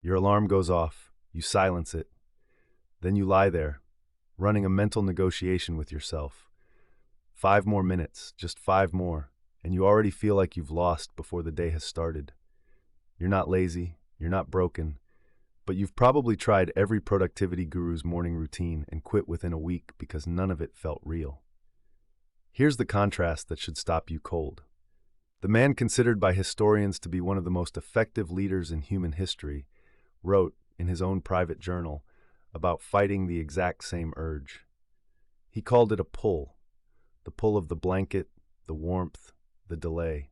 Your alarm goes off, you silence it. Then you lie there, running a mental negotiation with yourself. 5 more minutes, just 5 more, and you already feel like you've lost before the day has started. You're not lazy, you're not broken, but you've probably tried every productivity guru's morning routine and quit within a week because none of it felt real. Here's the contrast that should stop you cold. The man considered by historians to be one of the most effective leaders in human history wrote, in his own private journal, about fighting the exact same urge. He called it a pull, the pull of the blanket, the warmth, the delay,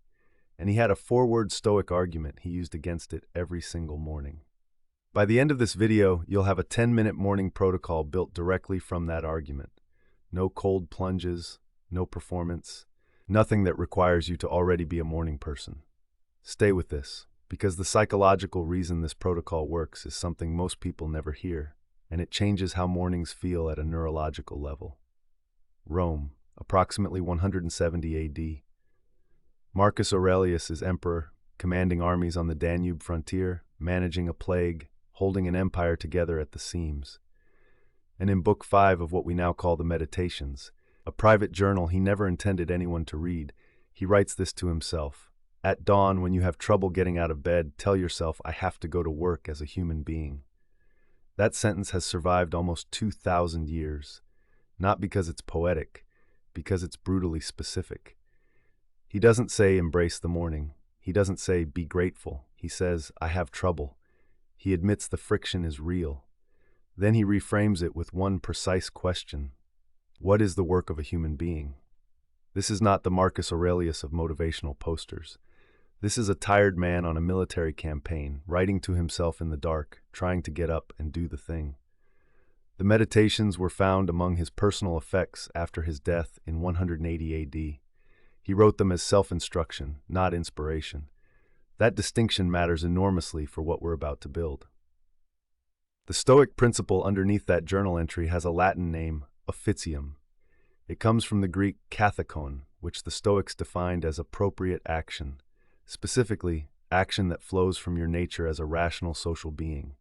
and he had a 4-word Stoic argument he used against it every single morning. By the end of this video, you'll have a 10-minute morning protocol built directly from that argument. No cold plunges, no performance, nothing that requires you to already be a morning person. Stay with this, because the psychological reason this protocol works is something most people never hear, and it changes how mornings feel at a neurological level. Rome, approximately 170 AD. Marcus Aurelius is emperor, commanding armies on the Danube frontier, managing a plague, holding an empire together at the seams. And in Book 5 of what we now call the Meditations, a private journal he never intended anyone to read, he writes this to himself. At dawn, when you have trouble getting out of bed, tell yourself, I have to go to work as a human being. That sentence has survived almost 2,000 years, not because it's poetic, because it's brutally specific. He doesn't say embrace the morning. He doesn't say be grateful. He says, I have trouble. He admits the friction is real. Then he reframes it with one precise question. What is the work of a human being? This is not the Marcus Aurelius of motivational posters. This is a tired man on a military campaign, writing to himself in the dark, trying to get up and do the thing. The Meditations were found among his personal effects after his death in 180 AD. He wrote them as self-instruction, not inspiration. That distinction matters enormously for what we're about to build. The Stoic principle underneath that journal entry has a Latin name, officium. It comes from the Greek kathekon, which the Stoics defined as appropriate action, specifically, action that flows from your nature as a rational social being.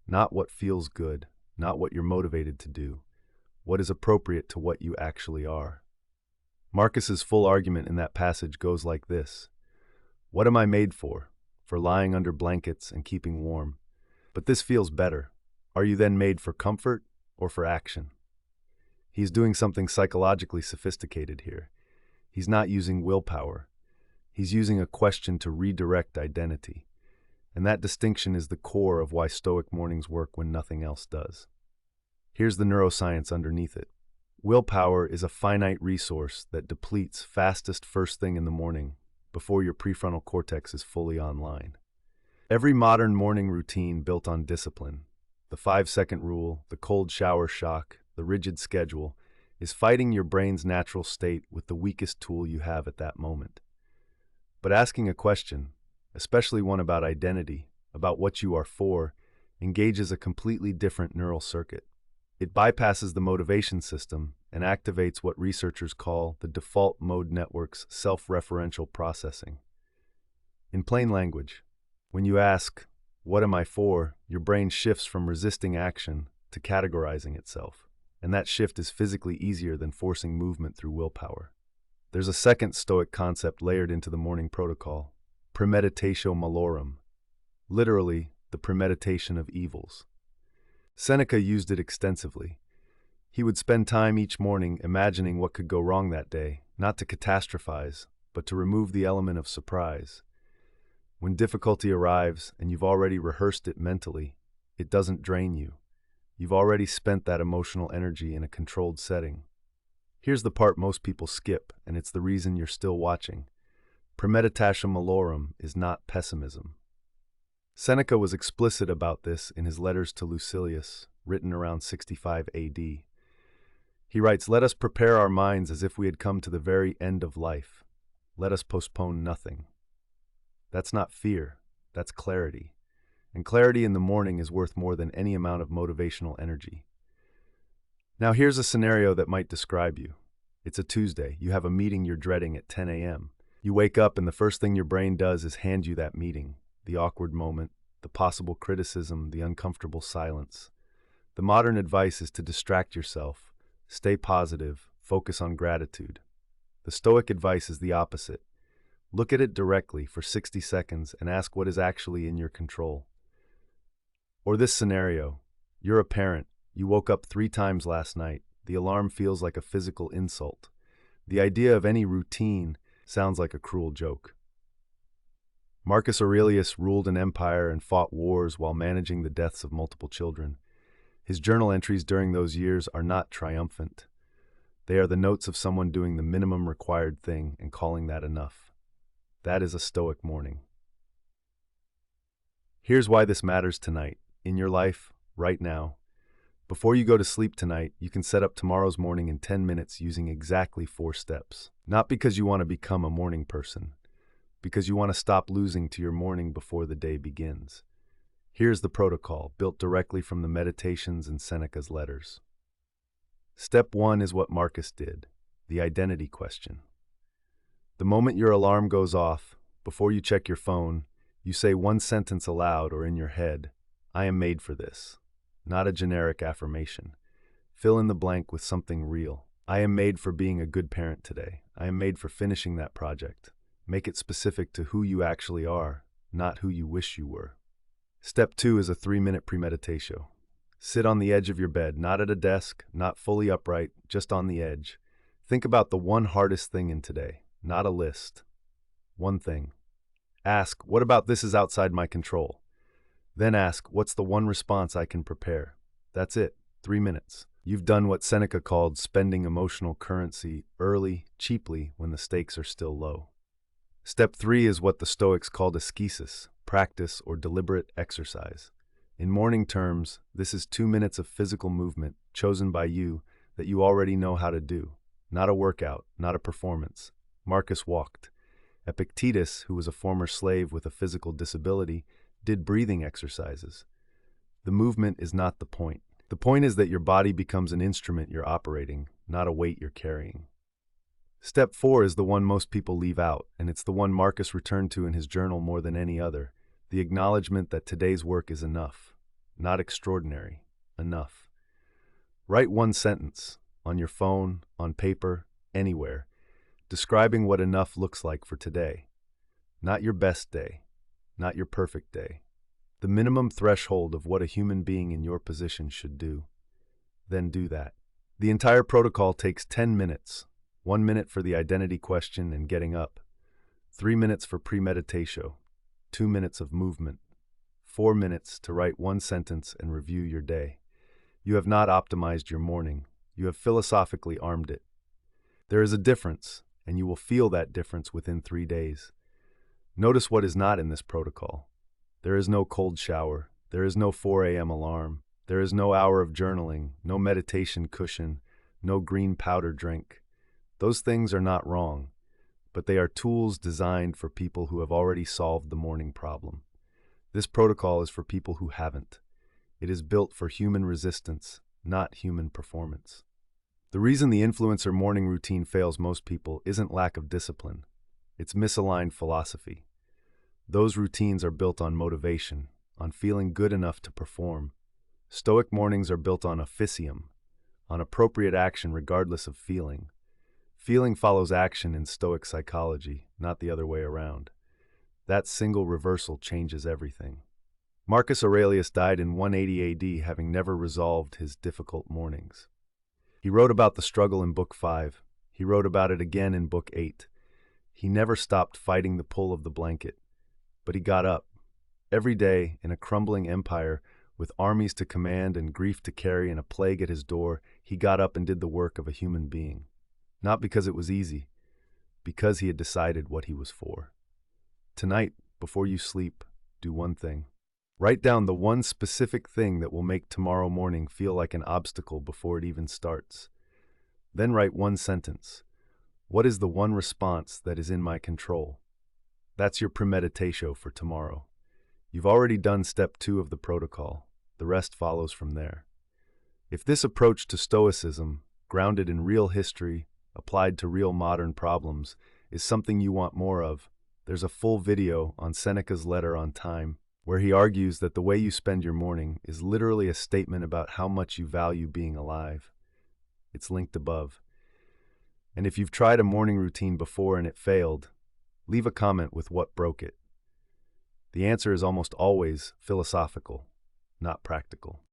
Not what feels good, not what you're motivated to do, what is appropriate to what you actually are. Marcus's full argument in that passage goes like this. What am I made for? For lying under blankets and keeping warm. But this feels better. Are you then made for comfort or for action? He's doing something psychologically sophisticated here. He's not using willpower. He's using a question to redirect identity. And that distinction is the core of why Stoic mornings work when nothing else does. Here's the neuroscience underneath it. Willpower is a finite resource that depletes fastest first thing in the morning, before your prefrontal cortex is fully online. Every modern morning routine built on discipline, the 5-second rule, the cold shower shock, the rigid schedule, is fighting your brain's natural state with the weakest tool you have at that moment. But asking a question, especially one about identity, about what you are for, engages a completely different neural circuit. It bypasses the motivation system and activates what researchers call the default mode network's self-referential processing. In plain language, when you ask, what am I for, your brain shifts from resisting action to categorizing itself, and that shift is physically easier than forcing movement through willpower. There's a second Stoic concept layered into the morning protocol, premeditatio malorum, literally the premeditation of evils. Seneca used it extensively. He would spend time each morning imagining what could go wrong that day, not to catastrophize, but to remove the element of surprise. When difficulty arrives and you've already rehearsed it mentally, it doesn't drain you. You've already spent that emotional energy in a controlled setting. Here's the part most people skip, and it's the reason you're still watching. Premeditatio malorum is not pessimism. Seneca was explicit about this in his letters to Lucilius, written around 65 AD. He writes, let us prepare our minds as if we had come to the very end of life. Let us postpone nothing. That's not fear, that's clarity. And clarity in the morning is worth more than any amount of motivational energy. Now here's a scenario that might describe you. It's a Tuesday. You have a meeting you're dreading at 10 a.m. You wake up and the first thing your brain does is hand you that meeting. The awkward moment, the possible criticism, the uncomfortable silence. The modern advice is to distract yourself, stay positive, focus on gratitude. The Stoic advice is the opposite. Look at it directly for 60 seconds and ask what is actually in your control. Or this scenario, you're a parent, you woke up 3 times last night, the alarm feels like a physical insult. The idea of any routine sounds like a cruel joke. Marcus Aurelius ruled an empire and fought wars while managing the deaths of multiple children. His journal entries during those years are not triumphant. They are the notes of someone doing the minimum required thing and calling that enough. That is a Stoic morning. Here's why this matters tonight, in your life, right now. Before you go to sleep tonight, you can set up tomorrow's morning in 10 minutes using exactly 4 steps. Not because you want to become a morning person, because you want to stop losing to your morning before the day begins. Here's the protocol, built directly from the Meditations and Seneca's letters. Step 1 is what Marcus did, the identity question. The moment your alarm goes off, before you check your phone, you say one sentence aloud or in your head, "I am made for this." Not a generic affirmation. Fill in the blank with something real. I am made for being a good parent today. I am made for finishing that project. Make it specific to who you actually are, not who you wish you were. Step 2 is a 3-minute premeditatio. Sit on the edge of your bed, not at a desk, not fully upright, just on the edge. Think about the one hardest thing in today, not a list. One thing. Ask, what about this is outside my control? Then ask, what's the one response I can prepare? That's it, 3 minutes. You've done what Seneca called spending emotional currency early, cheaply, when the stakes are still low. Step 3 is what the Stoics called ascesis, practice or deliberate exercise. In morning terms, this is 2 minutes of physical movement chosen by you that you already know how to do. Not a workout, not a performance. Marcus walked. Epictetus, who was a former slave with a physical disability, did breathing exercises. The movement is not the point. The point is that your body becomes an instrument you're operating, not a weight you're carrying. Step 4 is the one most people leave out, and it's the one Marcus returned to in his journal more than any other, the acknowledgement that today's work is enough. Not extraordinary. Enough. Write one sentence, on your phone, on paper, anywhere, describing what enough looks like for today. Not your best day. Not your perfect day. The minimum threshold of what a human being in your position should do. Then do that. The entire protocol takes 10 minutes. 1 minute for the identity question and getting up. 3 minutes for premeditatio. 2 minutes of movement. 4 minutes to write one sentence and review your day. You have not optimized your morning. You have philosophically armed it. There is a difference, and you will feel that difference within 3 days. Notice what is not in this protocol. There is no cold shower. There is no 4 a.m. alarm. There is no hour of journaling, no meditation cushion, no green powder drink. Those things are not wrong, but they are tools designed for people who have already solved the morning problem. This protocol is for people who haven't. It is built for human resistance, not human performance. The reason the influencer morning routine fails most people isn't lack of discipline. It's misaligned philosophy. Those routines are built on motivation, on feeling good enough to perform. Stoic mornings are built on officium, on appropriate action regardless of feeling. Feeling follows action in Stoic psychology, not the other way around. That single reversal changes everything. Marcus Aurelius died in 180 AD, having never resolved his difficult mornings. He wrote about the struggle in Book 5. He wrote about it again in Book 8. He never stopped fighting the pull of the blanket, but he got up. Every day, in a crumbling empire, with armies to command and grief to carry and a plague at his door, he got up and did the work of a human being. Not because it was easy, because he had decided what he was for. Tonight, before you sleep, do one thing. Write down the one specific thing that will make tomorrow morning feel like an obstacle before it even starts. Then write one sentence. What is the one response that is in my control? That's your premeditatio for tomorrow. You've already done step 2 of the protocol. The rest follows from there. If this approach to Stoicism, grounded in real history, applied to real modern problems, is something you want more of, there's a full video on Seneca's letter on time where he argues that the way you spend your morning is literally a statement about how much you value being alive. It's linked above. And if you've tried a morning routine before and it failed, leave a comment with what broke it. The answer is almost always philosophical, not practical.